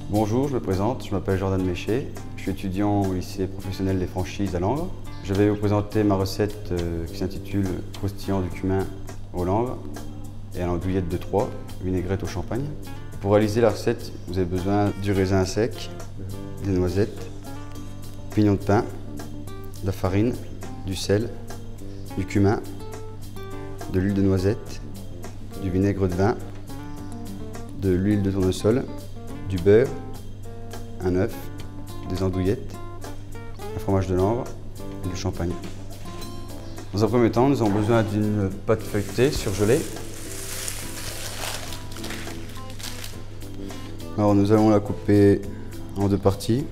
Bonjour, je me présente, je m'appelle Jordan Méché, je suis étudiant au lycée professionnel des franchises à Langres. Je vais vous présenter ma recette qui s'intitule croustillant du cumin aux Langres et à l'andouillette de Troyes, vinaigrette au champagne. Pour réaliser la recette, vous avez besoin du raisin sec, des noisettes, pignons de pain, de la farine, du sel, du cumin, de l'huile de noisette, du vinaigre de vin, de l'huile de tournesol, du beurre, un œuf, des andouillettes, un fromage de Langres et du champagne. Dans un premier temps, nous avons besoin d'une pâte feuilletée surgelée. Alors nous allons la couper en deux parties.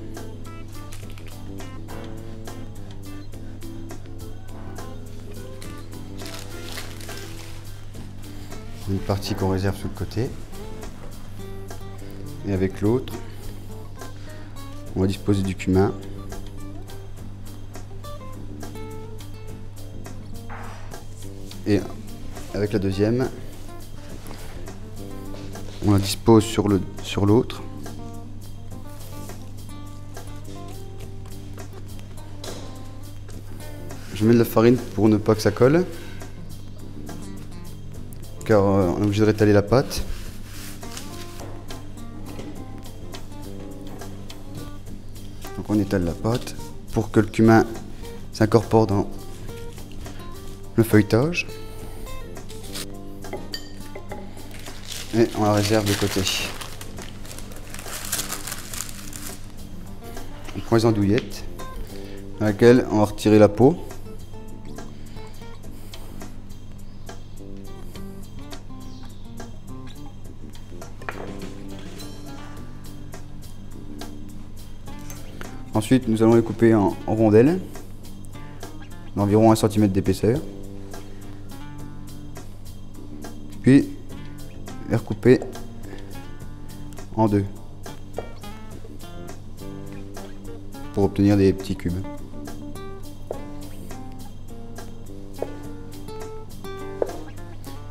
Une partie qu'on réserve sur le côté. Et avec l'autre, on va disposer du cumin. Et avec la deuxième, on la dispose sur l'autre. Je mets de la farine pour ne pas que ça colle, car on est obligé de rétaler la pâte. Donc on étale la pâte pour que le cumin s'incorpore dans le feuilletage. Et on la réserve de côté. On prend les andouillettes, dans laquelle on va retirer la peau. Ensuite, nous allons les couper en rondelles d'environ 1 cm d'épaisseur. Puis les recouper en deux pour obtenir des petits cubes.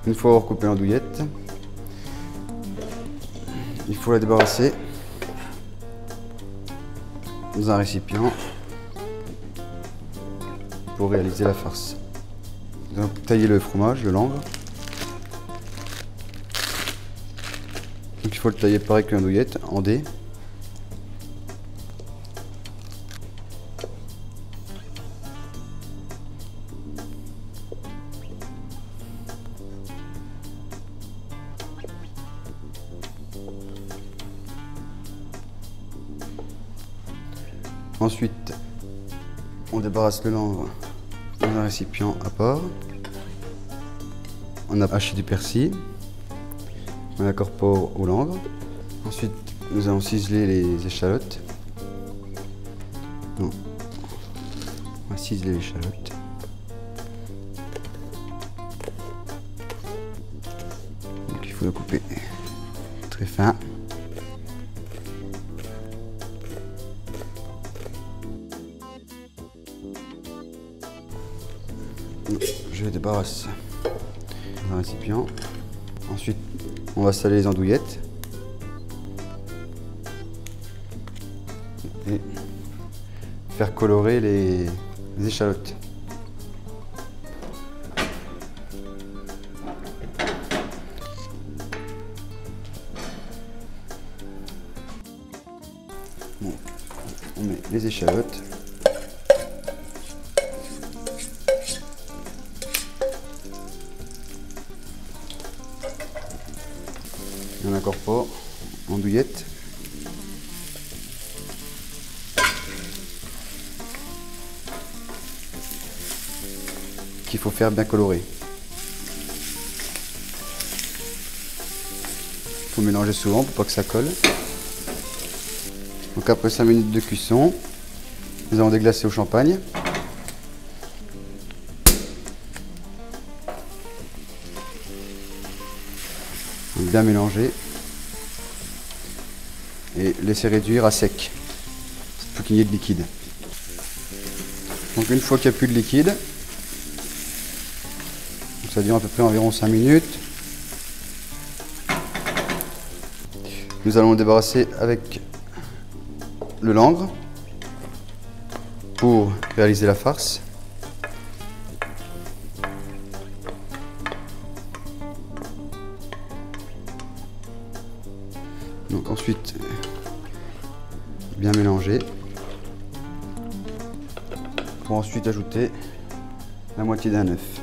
Une fois recoupé l'andouillette, il faut la débarrasser dans un récipient pour réaliser la farce. Nous allons tailler le fromage de Langres. Donc il faut le tailler pareil que l'andouillette, en dés. Ensuite, on débarrasse le Langres dans un récipient à part. On a haché du persil. On l'incorpore au Langres. Ensuite, nous allons ciseler les échalotes. Non. On va ciseler l'échalote. Donc il faut le couper très fin. Je débarrasse dans un récipient. Ensuite, on va saler les andouillettes et faire colorer les échalotes. Donc, on met les échalotes. On incorpore andouillette. Qu'il faut faire bien colorer. Il faut mélanger souvent pour pas que ça colle. Donc après 5 minutes de cuisson, nous allons déglacer au champagne. Bien mélanger et laisser réduire à sec pour qu'il y ait de liquide. Donc une fois qu'il n'y a plus de liquide, ça dure à peu près environ 5 minutes, nous allons le débarrasser avec le langre pour réaliser la farce. Donc ensuite, bien mélanger pour ensuite ajouter la moitié d'un œuf.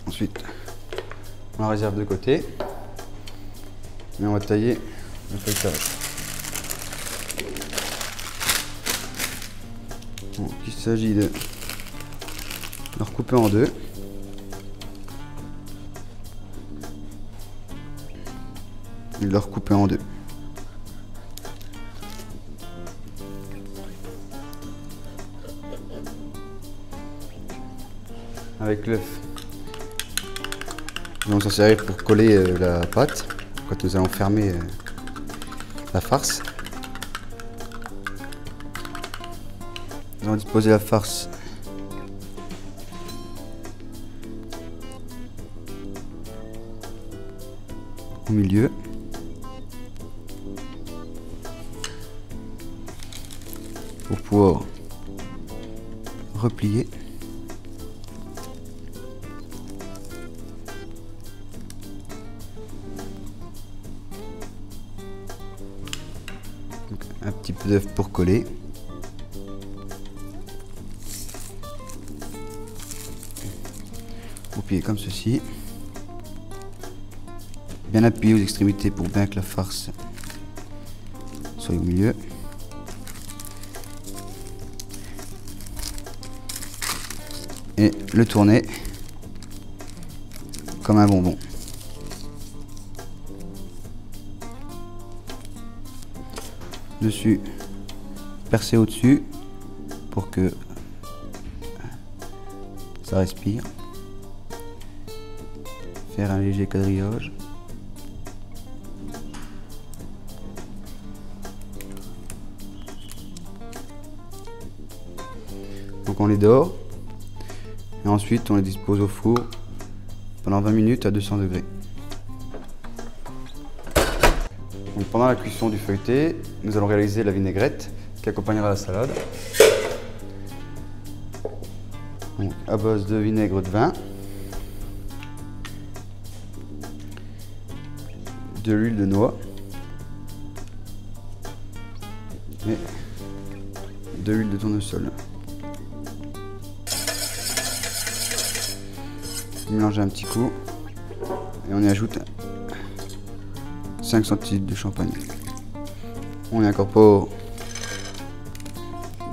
Ensuite, on la réserve de côté et on va tailler le feuilletage. Donc, il s'agit de le recouper en deux. Et de le recouper en deux. Avec l'œuf, nous allons s'en servir pour coller la pâte quand nous allons fermer la farce. Nous allons disposer la farce au milieu. Pour pouvoir replier. Donc, un petit peu d'œuf pour coller. Vous pliez comme ceci. Bien appuyer aux extrémités pour bien que la farce soit au milieu. Et le tourner comme un bonbon. Dessus, percer au-dessus pour que ça respire. Faire un léger quadrillage. Donc on les dore. Et ensuite, on les dispose au four pendant 20 minutes à 200 degrés. Donc, pendant la cuisson du feuilleté, nous allons réaliser la vinaigrette qui accompagnera la salade. Donc, à base de vinaigre de vin, de l'huile de noix et de l'huile de tournesol. Mélanger un petit coup et on y ajoute 5 centilitres de champagne. On y incorpore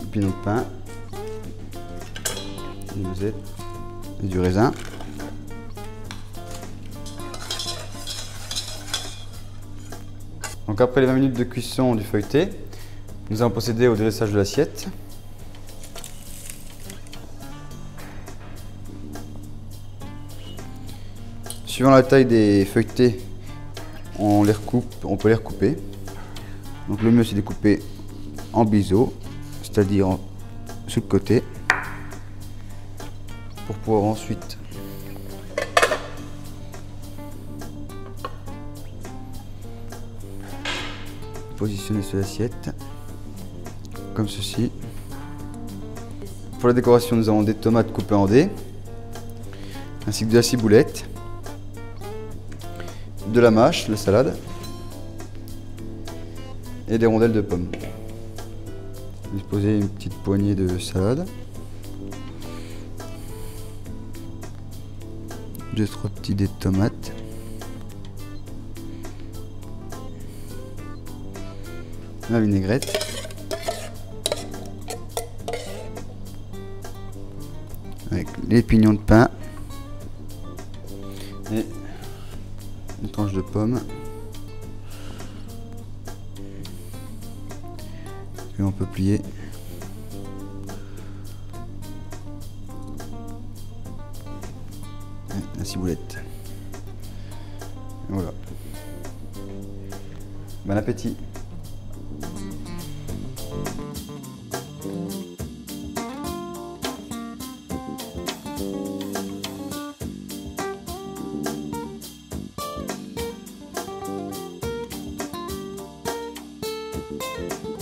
du pinot de pain, des noisettes et du raisin. Donc après les 20 minutes de cuisson du feuilleté, nous allons procéder au dressage de l'assiette. Suivant la taille des feuilletés, on peut les recouper. Donc le mieux c'est de les couper en biseau, c'est-à-dire sur le côté, pour pouvoir ensuite positionner sur l'assiette, comme ceci. Pour la décoration, nous avons des tomates coupées en dés, ainsi que de la ciboulette, de la mâche, la salade, et des rondelles de pommes. Disposer une petite poignée de salade, 2-3 petits dés de tomates, la vinaigrette, avec les pignons de pain et une tranche de pomme. Et on peut plier la ciboulette. Et voilà. Bon appétit! Langres.